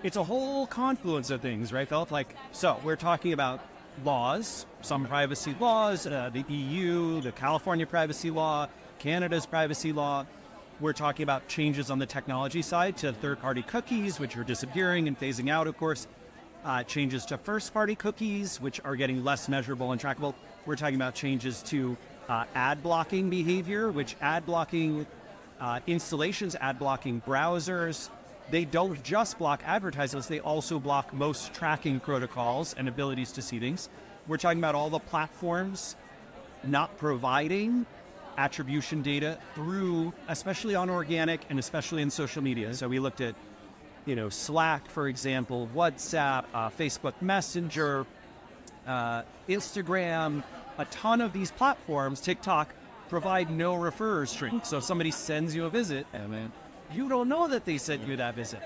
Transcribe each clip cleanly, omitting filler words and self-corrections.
it's a whole confluence of things, right, Philip? So we're talking about laws, some privacy laws, the EU, the California privacy law, Canada's privacy law. We're talking about changes on the technology side to third-party cookies, which are disappearing and phasing out, of course. Changes to first-party cookies, which are getting less measurable and trackable. We're talking about changes to ad blocking behavior, which ad blocking installations, ad blocking browsers, they don't just block advertisements, they also block most tracking protocols and abilities to see things. We're talking about all the platforms not providing attribution data through, especially on organic and especially in social media. So we looked at, Slack, for example, WhatsApp, Facebook Messenger, Instagram, a ton of these platforms, TikTok, provide no referrer string. So if somebody sends you a visit, you don't know that they sent you that visit.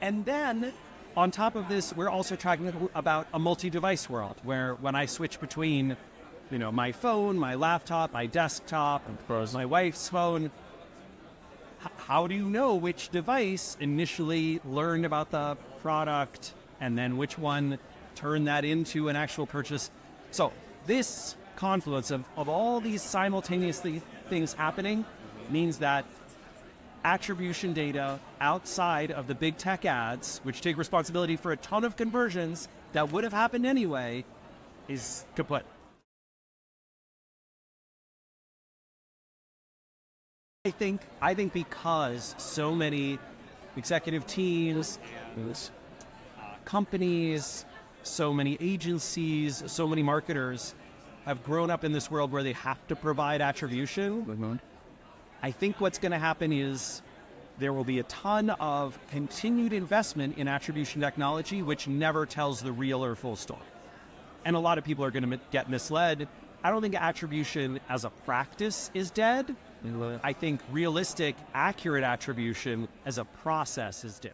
And then, on top of this, we're also talking about a multi-device world, where when I switch between, my phone, my laptop, my desktop, my wife's phone, how do you know which device initially learned about the product and then which one turned that into an actual purchase? So this confluence of all these simultaneous things happening means that attribution data outside of the big tech ads, which take responsibility for a ton of conversions that would have happened anyway, is kaput. I think because so many executive teams, companies, so many agencies, so many marketers have grown up in this world where they have to provide attribution. I think what's going to happen is there will be a ton of continued investment in attribution technology, which never tells the real or full story. And a lot of people are going to get misled. I don't think attribution as a practice is dead. I think realistic, accurate attribution as a process is dead.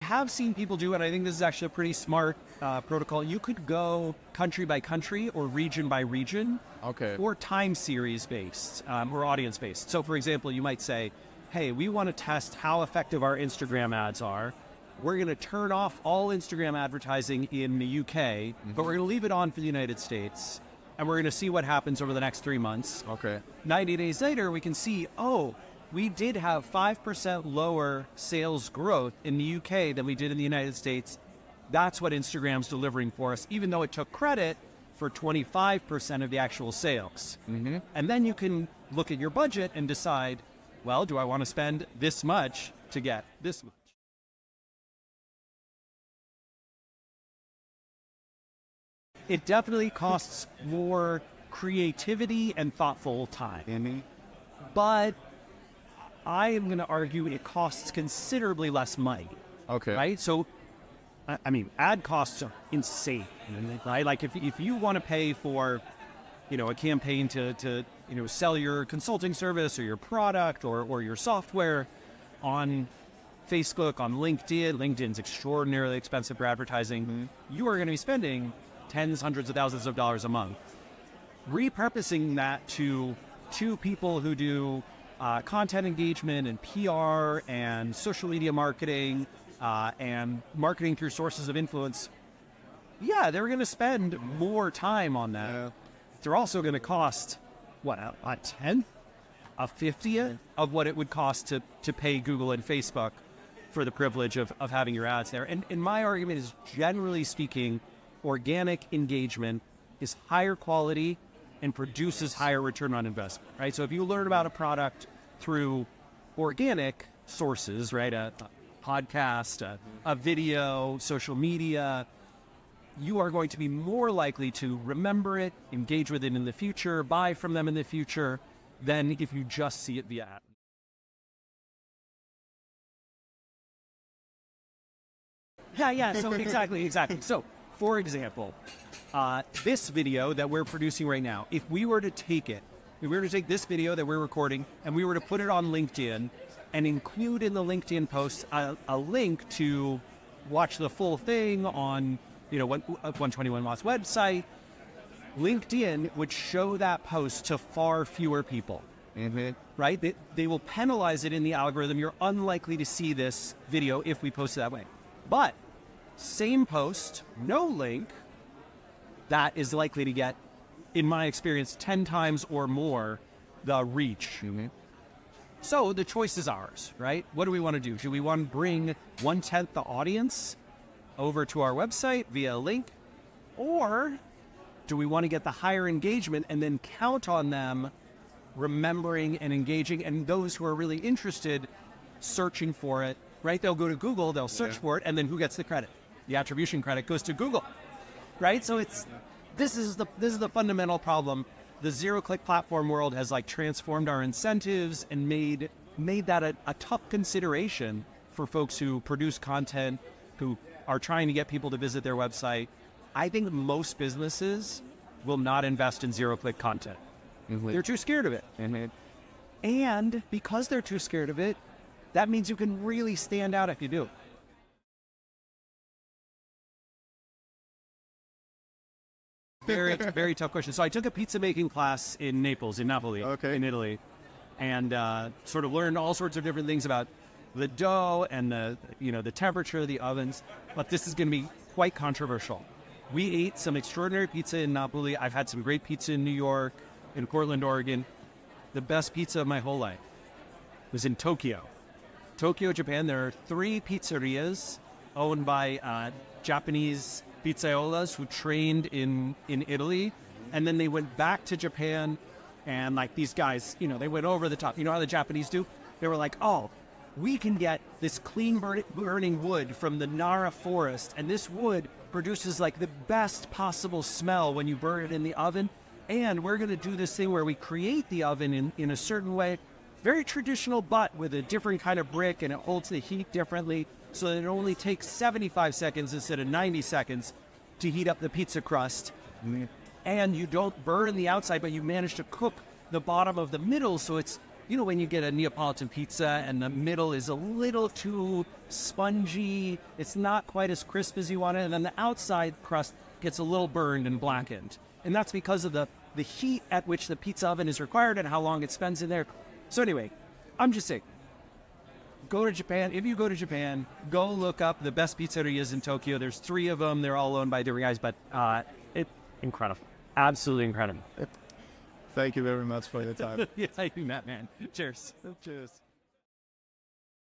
I have seen people do it. I think this is actually a pretty smart protocol. You could go country by country or region by region, or time series based or audience based. So for example, you might say, hey, we want to test how effective our Instagram ads are. We're going to turn off all Instagram advertising in the UK, but we're going to leave it on for the United States, and we're going to see what happens over the next 3 months. 90 days later, we can see, we did have 5% lower sales growth in the UK than we did in the United States. That's what Instagram's delivering for us, even though it took credit for 25% of the actual sales. And then you can look at your budget and decide, well, do I want to spend this much to get this much? It definitely costs more creativity and thoughtful time. But I am going to argue it costs considerably less money. Right? So, I mean, ad costs are insane. Right? Like if you want to pay for, a campaign to sell your consulting service or your product or your software on Facebook, on LinkedIn. LinkedIn's extraordinarily expensive for advertising. You are going to be spending tens, hundreds of thousands of dollars a month. Repurposing that to two people who do content engagement and PR and social media marketing and marketing through sources of influence, they're going to spend more time on that. They're also going to cost, a tenth, a 50th of what it would cost to pay Google and Facebook for the privilege of having your ads there. And my argument is, generally speaking, organic engagement is higher quality and produces higher return on investment, right? So if you learn about a product through organic sources, right, a podcast, a video, social media, you are going to be more likely to remember it, engage with it in the future, buy from them in the future, than if you just see it via ad. So exactly. So, for example, this video that we're producing right now, if we were to take this video that we're recording and we were to put it on LinkedIn and include in the LinkedIn post a link to watch the full thing on 121 Watt's website, LinkedIn would show that post to far fewer people. right? They will penalize it in the algorithm. You're unlikely to see this video if we post it that way. But same post, no link, that is likely to get, in my experience, 10 times or more the reach. So the choice is ours, right? What do we want to do? Do we want to bring 1/10 the audience over to our website via a link? Or do we want to get the higher engagement and then count on them remembering and engaging, and those who are really interested searching for it, right? They'll go to Google, they'll search for it, and then who gets the credit? The attribution credit goes to Google, right? So this is the fundamental problem. The zero-click platform world has like transformed our incentives and made that a tough consideration for folks who produce content, who are trying to get people to visit their website. I think most businesses will not invest in zero-click content. They're too scared of it. And because they're too scared of it, that means you can really stand out if you do. Very tough question. So I took a pizza making class in Naples, in in Italy, and sort of learned all sorts of different things about the dough and the temperature of the ovens. But this is going to be quite controversial. We ate some extraordinary pizza in Napoli. I've had some great pizza in New York, in Portland, Oregon. The best pizza of my whole life was in Tokyo, Japan. There are 3 pizzerias owned by Japanese pizzaiolas who trained in Italy, and then they went back to Japan, and like these guys, they went over the top. You know how the Japanese do? They were like, oh, we can get this clean burning wood from the Nara forest, and this wood produces like the best possible smell when you burn it in the oven, and we're going to do this thing where we create the oven in a certain way, very traditional, but with a different kind of brick, and it holds the heat differently, so that it only takes 75 seconds instead of 90 seconds to heat up the pizza crust. And you don't burn the outside, but you manage to cook the bottom of the middle, so it's, when you get a Neapolitan pizza and the middle is a little too spongy, it's not quite as crisp as you want it, and then the outside crust gets a little burned and blackened. And that's because of the heat at which the pizza oven is required and how long it spends in there. So anyway, I'm just saying, go to Japan. If you go to Japan, go look up the best pizzerias in Tokyo. There's 3 of them. They're all owned by different guys, but it's incredible. Absolutely incredible. Thank you very much for your time. Yeah, thank you, Matt, man. Cheers. Cheers.